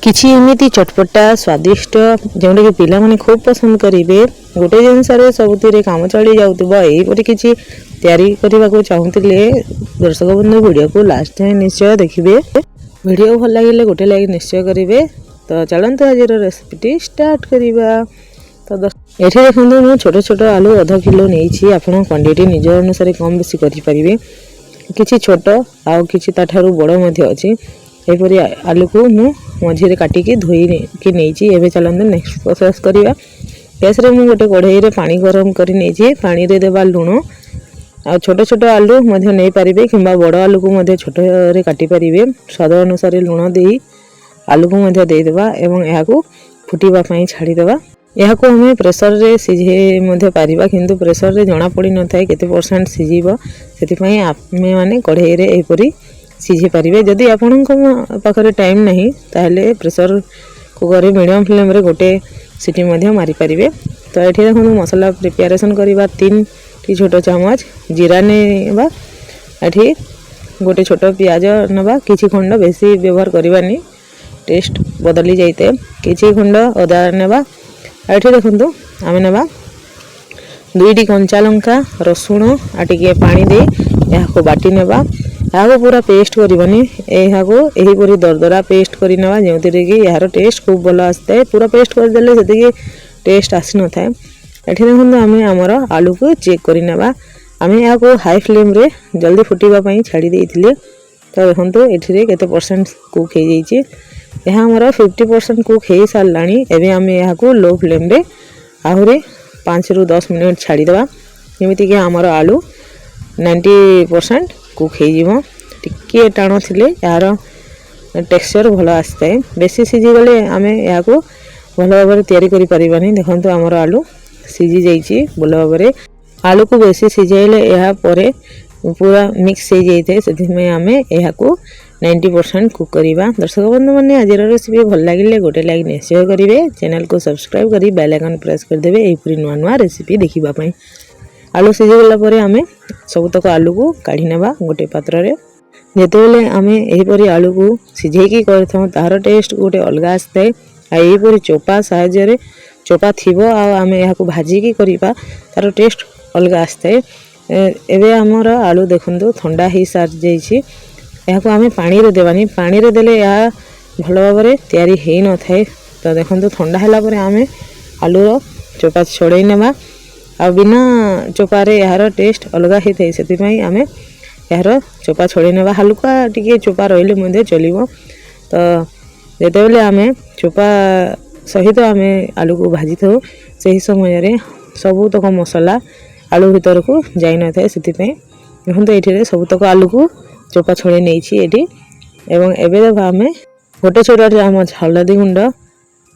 किछि एमिति चटपटा स्वादिष्ट जोटा कि पिला माने खूब पसंद करेंगे गोटे जिनस सबुति काम चली जाऊा यहीपरि किसी तैयारी करने को चाहूले दर्शक बंधु वीडियो को लास्ट टाइम निश्चय देखिए। वीडियो भल लगे गोटे लाइक निश्चय करेंगे। तो चलते आज रेसिपी स्टार्ट करवा। तो ये देखो मुझे छोट छोट आलू अध किलो नहीं आप क्वांटिटी निज अनुसार कम बेसी करेंगे। किसी छोट आउ कि बड़ अच्छी यहपरी आलू को मु मझे काटिकी धोई कि नहीं। चलते नेक्स्ट प्रोसेस करवा। गैस रे मुझे गोटे कढ़ई रे पानी गरम कर पानी रे देवा लुण आ छोट छोट आलू नहीं पारे कि बड़ आलू को छोट काटी पारे। स्वाद अनुसार लुण दे आलू को देदेवा एवं यह फुटापी छाड़ीदेवा। यह आम प्रेसर रे सिझे पारिबा किंतु प्रेसर रे जना पड़ी न थाए केते परसेंट सिझीबो सेति आमे माने कढ़ई रे एपरी सिझी पारिबे। जदि आपनक पाखरे टाइम नहीं ताहले प्रेसर कुकर मीडियम फ्लेम रे गोटे सीटी मारी पारिबे। तो ये देखो मसला प्रिपेरेसन करवा 3 छोट चामच जीरा नेबा एठी गोटे छोट प्याज नबा किछि खंड बेसी व्यवहार करवानी टेस्ट बदली जाइते किछि खंड अदा नेबा। एठी देखंतु आमे नेबा 2टी कंचा लंका रसुण आ टिके पानी दे याको बाटी नेबा। यहाँ पूरा पेस्ट करवानी यहाँ यहीपरी दरदरा पेस्ट करवा जो कि यार टेस्ट खूब भल आसता है। पूरा पेस्ट करदे से टेस्ट आसी न थाए। ये देखो आम आमर आलू को चेक करवा आम यहाँ हाई फ्लेम रे जल्दी फुटापी छाड़ी देते। तो देखो ये केते परसेंट कुक हो जाइए। यह आमर 50% कुक हो सारा। एवं आम यहाँ लो फ्लेम रे आहरी 5 ରୁ 10 मिनट छाड़ीदे जमीक आमर आलू 90% कुक हो टिके टाण थिले यार टेक्सचर भल आसता है। बेसी सीझी गले आम यहाँ भल भाव तैयारी करि परिबानी। देखंतु आमर आलू सीझी जाइए भल भाव। आलू को बेसी सीझाइले यहाँ पर पूरा मिक्स हो जाए से आम यहाँ 90% कुक करवा। दर्शक बंधु मैंने आज रेसिपी भल लगे गोटे लाइक निश्चय करेंगे। चैनल को सब्सक्राइब कर बेल आइकन प्रेस करदे यहपरी नुआ नुआ रेसिपी देखापी। आलू सीझीगला पर आम सबुतक आलू को काढ़ी नेबा गोटे पात्र रे। जेतेबेले आम यहीपरी आलू को सीझेकी करथां तार टेस्ट गोटे अलग आसता है। यहीपरी चोपा साहाय्य चोपा थिबो आम यहाँ भाजिकी करवा तार टेस्ट अलग आसता है। एबे आमर आलू देखंतु ठंडा हो सारी जाइए। यहाँ आम पानी रे देवानी पानी रे देले या भल भाव तैयारी हो न थाए। तो देखंतु ठंडा हैला परे आम आलूर चोपा छड़े नेबा आ बिना चोपारे यार टेस्ट अलग होता है। से आम यार चोपा छड़े नेबा हल्का टिके चोपा रही चलो। तो जितेबले आम चोपा सहित आम आलू को भाजी था से समय सबुतक मसला आलू भीतर को जाई न थाए। से देखो ये सबुतक आलू को चोपा छड़े नहीं एवं एबे देवा आम गोटे छोट चामच हल्दी गुंड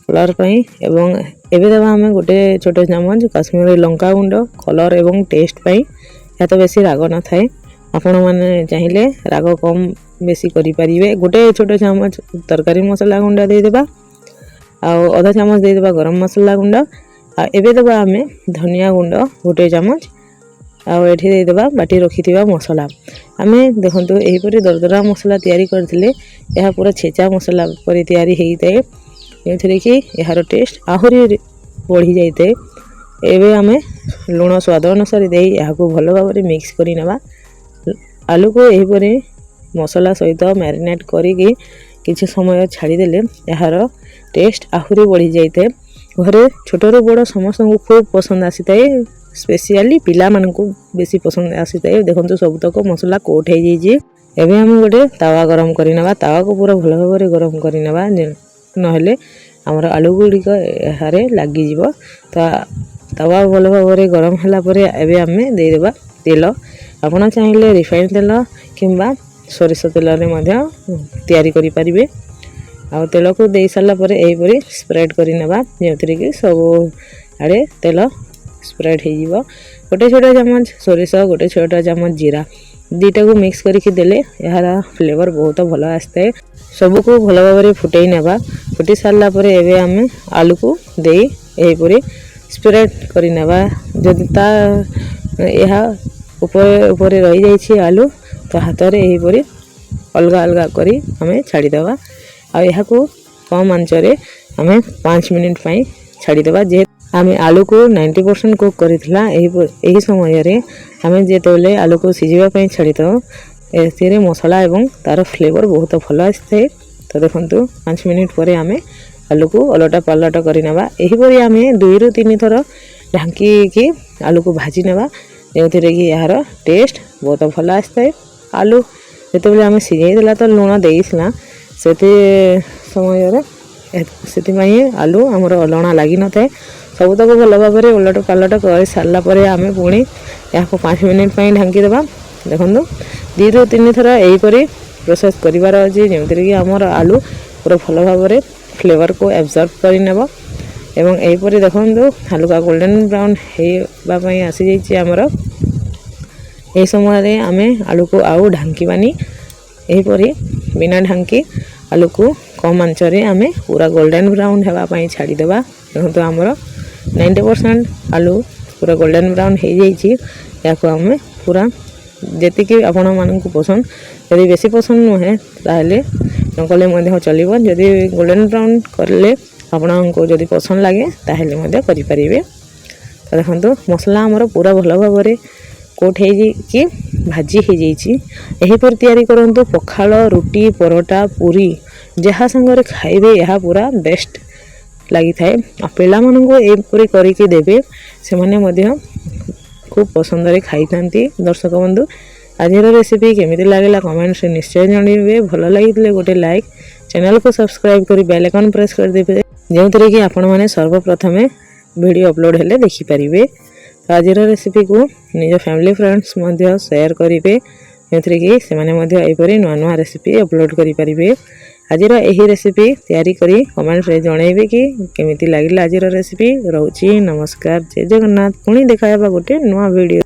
कलर एवं एबे देवा आम गोटे छोट चामच काश्मीरी लंका गुंड कलर एवं टेस्ट पाई। या तो बेसी राग न थाए आपण मैंने चाहिए राग कम बेसी करि परिबे। गोटे छोट चामच तरकारी मसला गुंडा देदेबा आउ आधा चामच देदेबा गरम मसला गुंड आ एबे देबा आम धनिया गुंड गोटे चामच आउ एठी देदेबा बाटी रखिथिबा मसला। आम देखंतु एहीपरि दरदरा मसला तैयारी करथिले यह पूरा छेचा मसला परि तैयारी हेइताए एथिरे कि यार टेस्ट आहुरी बढ़ी जाइए। एबे आम लुण स्वाद अनुसार दे यहाँ भल भाव मिक्स कर नेबा। आलू को यहीपरि मसला सहित मैरिनेट करिकी किछि समय छाड़ीदेले यार टेस्ट आहुरी बढ़ी जाइए। घरे छोटरू बड़ समस्त को खूब पसंद आसी थाए। स्पेशली पिला मानकु बेसी पसंद आसी थाए। देखंतु सबुतक मसला कोट हो जाइए। एबे हम गोटे तावा गरम करनेबा तावा को पूरा भल भाव गरम करनेबा नहेले आमर आलू गुड़िक यारे लगी जीव। तो तवा भल भाव गरम है पर एबे आम देदेबा तेल। आपन चाहिए रिफाइन तेल किंबा सोरिष तेल तैयारी करि परिबे। आ तेल को दे सारा पर यहीपरि स्प्रेड कर नेबा जो कि सब आड़े तेल स्प्रेड हो। गोटे छोट चामच सोरिष गोटे छोट चामच जीरा दुईटा को मिक्स करके देले यार फ्लेवर बहुत भल आसता है। सबको भल भाव फुटई नेबा। फुटी सारा पर एबे आम आलू को दे यहीपरि स्प्रेड कर नेबा। जदि ता यह ऊपर रही जाइए आलू तो हाथ में यहीपरि अलग अलग करी आम छाड़ीदेवा। आ यहाँ कम आंचरे आमे 5 मिनिट पाई छाड़ी देबा। जे आमे आलू को 90% कुक करितला एही समय रे आमे जेतेले आलू को सिजिबा पाई छाड़ी दो एथिरे मसला एवं तार फ्लेवर बहुत भल आसे। तो देखंतु 5 मिनिट परे आमे आलू को अलटा पलट करि नेबा। एही परि आमे 2 रु 3 थर ढांकी की आलू को भाजी नेबा जेथिरे कि यार टेस्ट बहुत भल आसे। आलू जेतेले आमे सिझाई देला तो लूण देइसला सेते समय रे सेति माई आलू हमर लणा लागि न थाए। सब तक भल भाव में उलट पालट कर सारा पर आम पुणी या 5 मिनिट ढांकी देवा। देखो 2 रु 3 थर यहीपरी प्रोसेस करार अच्छे जमीन कि आमर आलू पूरा भल भाव में फ्लेवर को एब्जर्व करनेब। एवं यहीपरी देखो हल्का गोल्डन ब्राउन होगापी आसी जामर यही समय आम आलू को आउ ढांकीबानी यहीपरी बिना ढांकी आलू को कम आंचरे आम पूरा गोल्डन ब्राउन होगापी छाड़ीदेवा। देखो आमर 90% आलू पूरा गोल्डन ब्राउन हो जाइए। या आम पूरा जी आपण मानक पसंद यदि बेसी पसंद नुहे ताहले नकले चलो जदि गोल्डन ब्राउन कले आपण को जदि पसंद लगे ताहले करें। तो देखो मसला आमर पूरा भल भाव में कोट हो भाजी हो जापर तैयारी करूँ। पखाल रुटी परोटा पूरी जहाँ संगे खाइबे यह पूरा बेस्ट लगी थाए। पिला मानक एपरी करके देवे से माने खूब पसंद रे खाई थांती। दर्शक बंधु आज रेसिपी केमिति लागला कमेंट से निश्चय जानवे। भल लगी गोटे लाइक चैनल को सब्सक्राइब कर बेल आइकन प्रेस कर देबे जो कि आपण माने सर्वप्रथम वीडियो अपलोड हेले देखि परिबे। आज रेसिपी को निज फैमिली फ्रेंड्स मध्य शेयर करेंगे जो कि से माने नुआ नुआ रेसिपी अपलोड करि परिबे। आज यही रेसिपी तैयारी करी कमेंट रे जनइबे कि केमिति लागिला आज रेसिपी। रोची नमस्कार जय जगन्नाथ पुणी देखा गोटे नुआ वीडियो।